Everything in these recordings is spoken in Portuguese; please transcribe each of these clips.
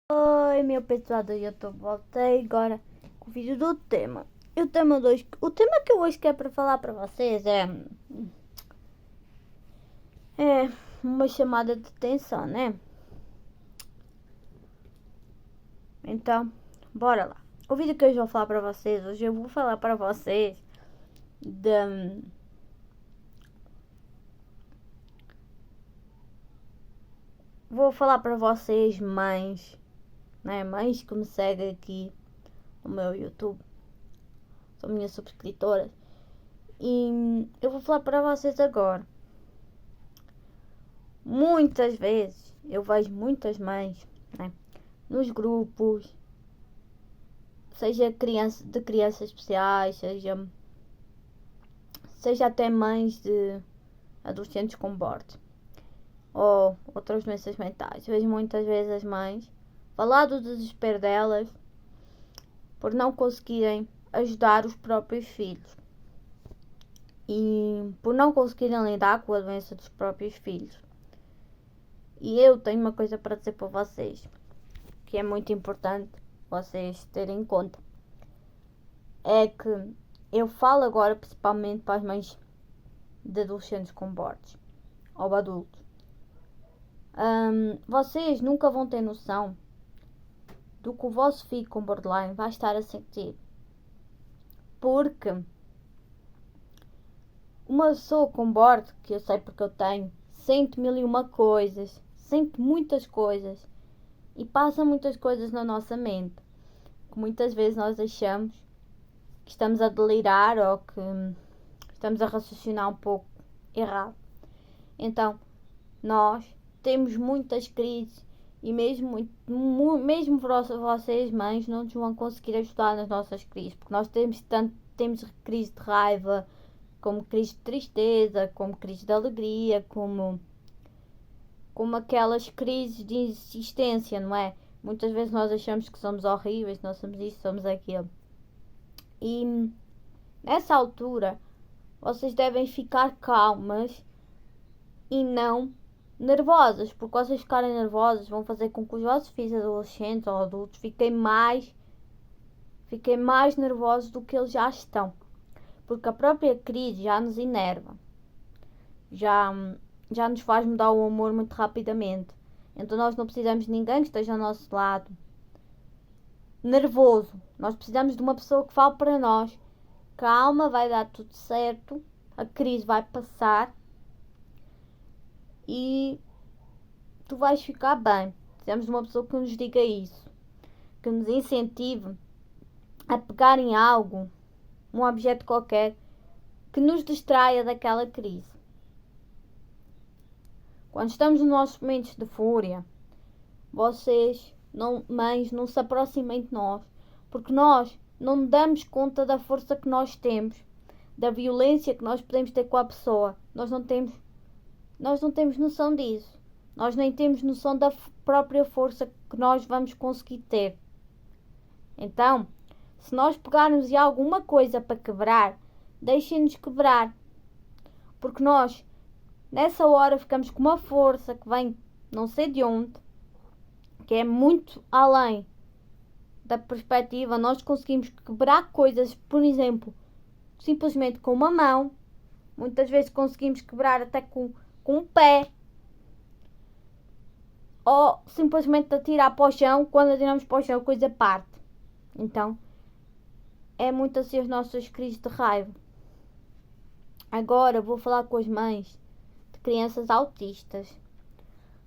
Oi, meu pessoal do YouTube, voltei agora com o vídeo do tema. E o tema o tema que eu hoje quero para falar para vocês é uma chamada de atenção, né? Então, bora lá. O vídeo que eu vou falar para vocês, hoje eu vou falar para vocês de vou falar para vocês, mães, né? Mães que me seguem aqui no meu YouTube. São minhas subscritoras. E eu vou falar para vocês agora. Muitas vezes eu vejo muitas mães, né, nos grupos, seja de crianças especiais, seja até mães de adolescentes com bordo ou outras doenças mentais. Vejo muitas vezes as mães falar do desespero delas por não conseguirem ajudar os próprios filhos e por não conseguirem lidar com a doença dos próprios filhos. E eu tenho uma coisa para dizer para vocês, que é muito importante vocês terem em conta. É que eu falo agora principalmente para as mães de adolescentes com bordes ou adultos. Vocês nunca vão ter noção do que o vosso filho com borderline vai estar a sentir. Porque uma pessoa com bordo, que eu sei porque eu tenho, sente mil e uma coisas, sente muitas coisas e passa muitas coisas na nossa mente, que muitas vezes nós achamos que estamos a delirar ou que estamos a raciocinar um pouco errado. Então, nós temos muitas crises e mesmo vocês, mães, não nos vão conseguir ajudar nas nossas crises, porque nós temos crise de raiva, como crise de tristeza, como crise de alegria, como aquelas crises de insistência, não é? Muitas vezes nós achamos que somos horríveis, nós somos isso, somos aquilo. E nessa altura, vocês devem ficar calmas e não nervosas, porque vocês ficarem nervosas vão fazer com que os vossos filhos adolescentes ou adultos fiquem mais nervosos do que eles já estão, porque a própria crise já nos enerva, já nos faz mudar o humor muito rapidamente. Então nós não precisamos de ninguém que esteja ao nosso lado nervoso. Nós precisamos de uma pessoa que fale para nós: calma, vai dar tudo certo, a crise vai passar e tu vais ficar bem. Precisamos de uma pessoa que nos diga isso, que nos incentive a pegar em algo, um objeto qualquer, que nos distraia daquela crise. Quando estamos nos nossos momentos de fúria, vocês, mães, não se aproximem de nós, porque nós não damos conta da força que nós temos, da violência que nós podemos ter com a pessoa. Nós não temos noção disso. Nós nem temos noção da própria força que nós vamos conseguir ter. Então, se nós pegarmos em alguma coisa para quebrar, deixem-nos quebrar, porque nós nessa hora ficamos com uma força que vem não sei de onde, que é muito além da perspectiva. Nós conseguimos quebrar coisas, por exemplo, simplesmente com uma mão. Muitas vezes conseguimos quebrar até com um pé. Ou simplesmente atirar para o chão. Quando atiramos para o chão, a coisa parte. Então, é muito assim as nossas crises de raiva. Agora vou falar com as mães de crianças autistas.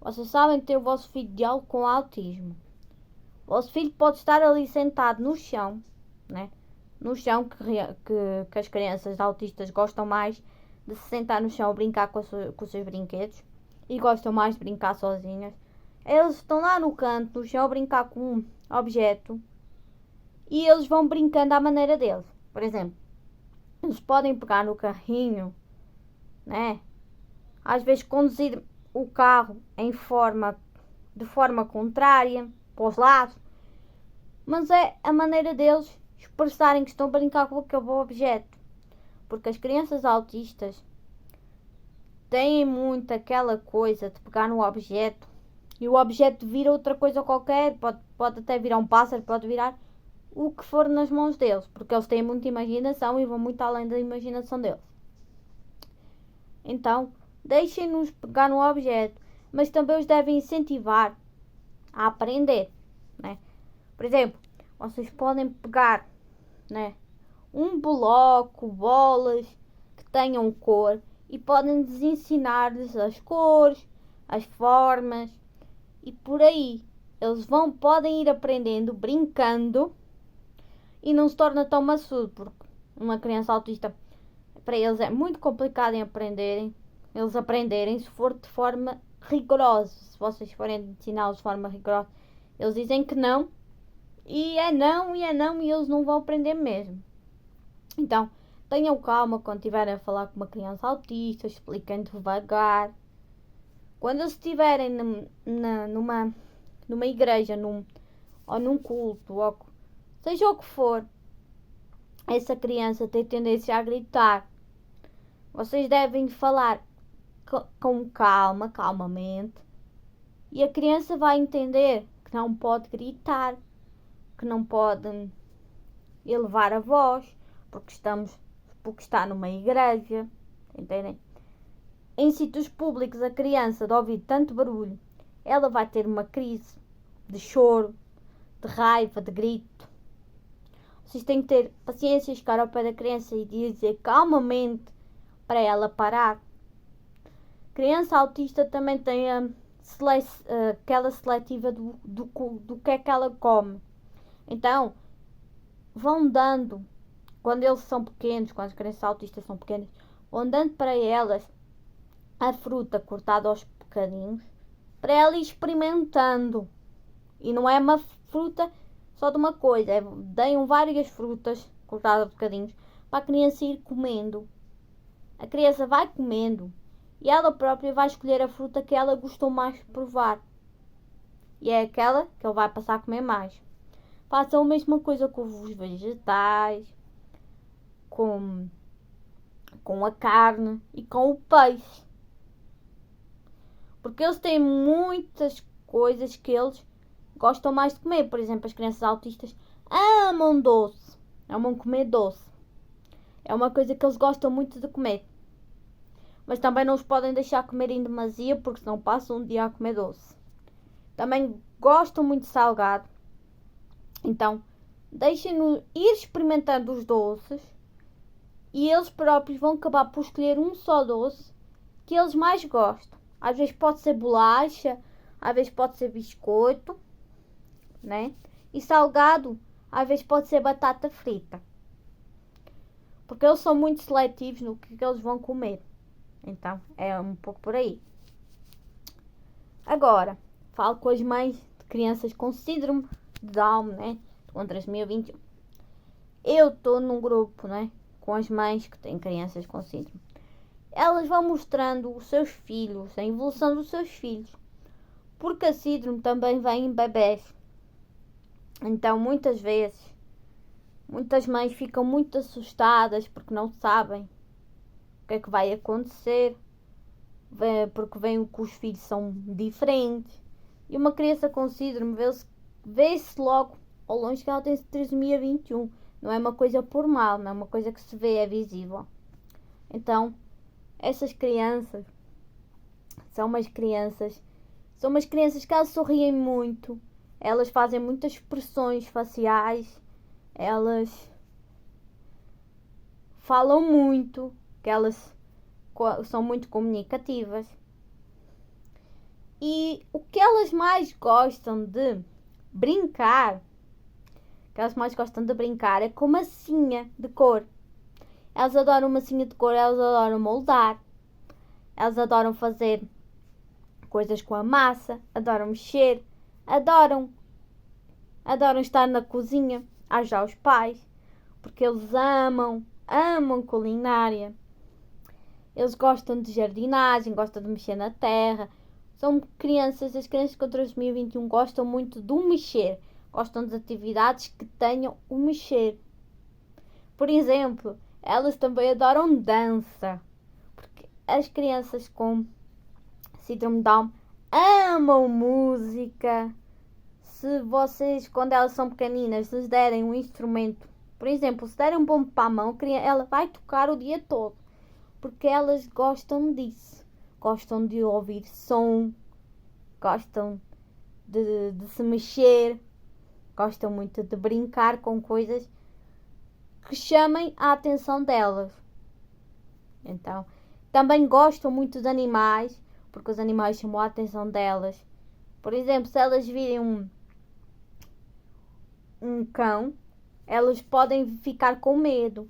Vocês sabem ter o vosso filho de algo com autismo. O vosso filho pode estar ali sentado no chão, né? No chão, que as crianças autistas gostam mais de se sentar no chão a brincar com os seus brinquedos e gostam mais de brincar sozinhas. Eles estão lá no canto, no chão, a brincar com um objeto e eles vão brincando à maneira deles. Por exemplo, eles podem pegar no carrinho, né? Às vezes conduzir o carro de forma contrária, para os lados, mas é a maneira deles expressarem que estão a brincar com aquele objeto. Porque as crianças autistas têm muito aquela coisa de pegar no objeto e o objeto vira outra coisa qualquer, pode até virar um pássaro, pode virar o que for nas mãos deles, porque eles têm muita imaginação e vão muito além da imaginação deles. Então, deixem-nos pegar no objeto, mas também os devem incentivar a aprender, né? Por exemplo, vocês podem pegar, né, um bloco, bolas que tenham cor e podem-lhes ensinar-lhes as cores, as formas e por aí. Eles podem ir aprendendo, brincando e não se torna tão maçudo, porque uma criança autista, para eles é muito complicado eles aprenderem se for de forma rigorosa. Se vocês forem ensiná-los de forma rigorosa, eles dizem que não, e é não, e eles não vão aprender mesmo. Então, tenham calma quando estiverem a falar com uma criança autista, expliquem devagar. Quando eles estiverem numa igreja, ou num culto, ou seja o que for, essa criança tem tendência a gritar. Vocês devem falar com calma, calmamente, e a criança vai entender que não pode gritar, que não pode elevar a voz, porque está numa igreja, entendem? Em sítios públicos, a criança, de ouvir tanto barulho, ela vai ter uma crise de choro, de raiva, de grito. Vocês têm que ter paciência, chegar ao pé da criança e dizer calmamente para ela parar. Criança autista também tem aquela seletiva do que é que ela come. Então, vão dando, quando eles são pequenos, quando as crianças autistas são pequenas, vão dando para elas a fruta cortada aos bocadinhos, para ela ir experimentando. E não é uma fruta só de uma coisa, deem várias frutas cortadas aos bocadinhos para a criança ir comendo. A criança vai comendo e ela própria vai escolher a fruta que ela gostou mais de provar. E é aquela que ele vai passar a comer mais. Façam a mesma coisa com os vegetais, com a carne e com o peixe. Porque eles têm muitas coisas que eles gostam mais de comer. Por exemplo, as crianças autistas amam doce. Amam comer doce. É uma coisa que eles gostam muito de comer. Mas também não os podem deixar comer em demasia, porque senão passam um dia a comer doce. Também gostam muito de salgado. Então, deixem-no ir experimentando os doces. E eles próprios vão acabar por escolher um só doce que eles mais gostam. Às vezes pode ser bolacha, às vezes pode ser biscoito, né? E salgado, às vezes pode ser batata frita. Porque eles são muito seletivos no que eles vão comer. Então, é um pouco por aí. Agora, falo com as mães de crianças com síndrome de Down, né? Com 2021. Eu estou num grupo, né? Com as mães que têm crianças com síndrome. Elas vão mostrando os seus filhos, a evolução dos seus filhos. Porque a síndrome também vem em bebés. Então, muitas vezes, muitas mães ficam muito assustadas porque não sabem o que é que vai acontecer. Porque veem que os filhos são diferentes. E uma criança com síndrome vê-se logo ao longe que ela tem trissomia 21. Não é uma coisa por mal, não é uma coisa que se vê, é visível. Então, essas crianças são umas crianças que elas sorriem muito, elas fazem muitas expressões faciais, elas falam muito, que elas são muito comunicativas. E o que elas mais gostam de brincar, é com massinha de cor. Elas adoram massinha de cor, elas adoram moldar, elas adoram fazer coisas com a massa, adoram mexer, adoram estar na cozinha, a ajudar os pais, porque eles amam culinária. Eles gostam de jardinagem, gostam de mexer na terra. As crianças com 2021 gostam muito do mexer. Gostam de atividades que tenham o mexer. Por exemplo, elas também adoram dança. Porque as crianças com síndrome de Down amam música. Se vocês, quando elas são pequeninas, lhes derem um instrumento, por exemplo, se derem um bombo para a mão, ela vai tocar o dia todo. Porque elas gostam disso. Gostam de ouvir som, gostam de se mexer, gostam muito de brincar com coisas que chamem a atenção delas. Então, também gostam muito de animais, porque os animais chamam a atenção delas. Por exemplo, se elas virem um cão, elas podem ficar com medo,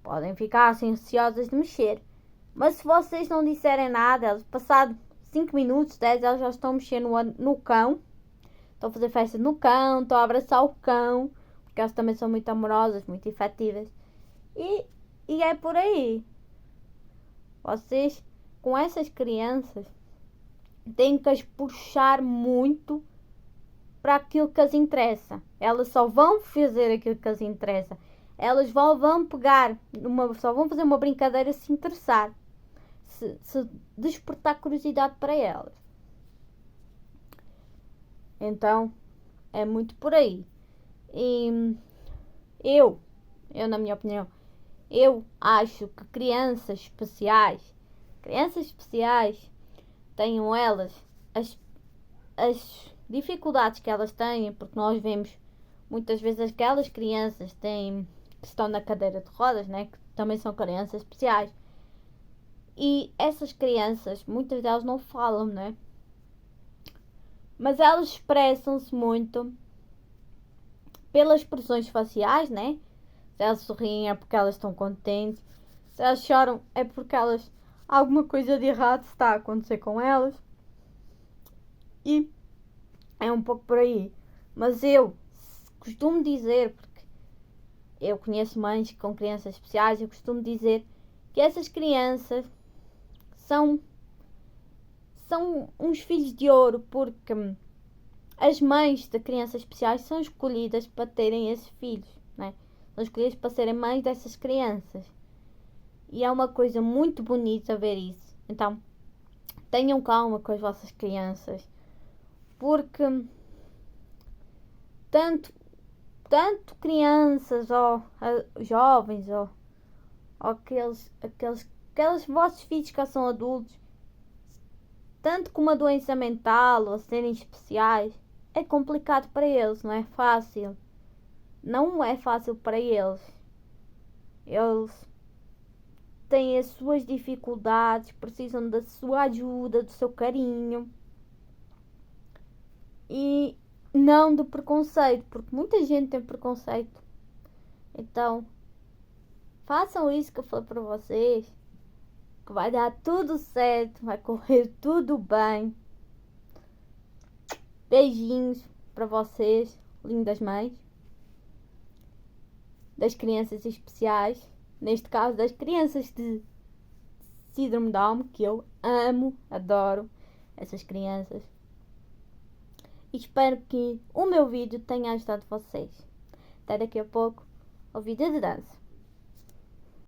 podem ficar assim, ansiosas de mexer. Mas se vocês não disserem nada, elas passado 5 minutos, 10, elas já estão mexendo no cão, estão a fazer festa no cão, estão a abraçar o cão, porque elas também são muito amorosas, muito efetivas. E é por aí. Vocês, com essas crianças, têm que as puxar muito para aquilo que as interessa. Elas só vão fazer aquilo que as interessa. Elas vão pegar, só vão fazer uma brincadeira se interessar. Se despertar curiosidade para elas. Então, é muito por aí. E eu, na minha opinião, eu acho que crianças especiais, tenham elas as dificuldades que elas têm, porque nós vemos muitas vezes aquelas crianças que estão na cadeira de rodas, né, que também são crianças especiais. E essas crianças, muitas delas não falam, né? Mas elas expressam-se muito pelas expressões faciais, né? Se elas sorriem é porque elas estão contentes. Se elas choram é porque alguma coisa de errado está a acontecer com elas. E é um pouco por aí. Mas eu costumo dizer, porque eu conheço mães com crianças especiais, eu costumo dizer que essas crianças são uns filhos de ouro, porque as mães de crianças especiais são escolhidas para terem esses filhos, né? São escolhidas para serem mães dessas crianças. E é uma coisa muito bonita ver isso. Então, tenham calma com as vossas crianças, porque tanto crianças ou jovens ou aqueles vossos filhos que já são adultos, tanto com uma doença mental ou serem especiais, é complicado para eles, não é fácil. Não é fácil para eles. Eles têm as suas dificuldades, precisam da sua ajuda, do seu carinho. E não do preconceito, porque muita gente tem preconceito. Então, façam isso que eu falei para vocês, que vai dar tudo certo, vai correr tudo bem. Beijinhos para vocês, lindas mães, das crianças especiais, neste caso das crianças de síndrome de Down, que eu amo, adoro essas crianças. E espero que o meu vídeo tenha ajudado vocês. Até daqui a pouco, ao vídeo de dança.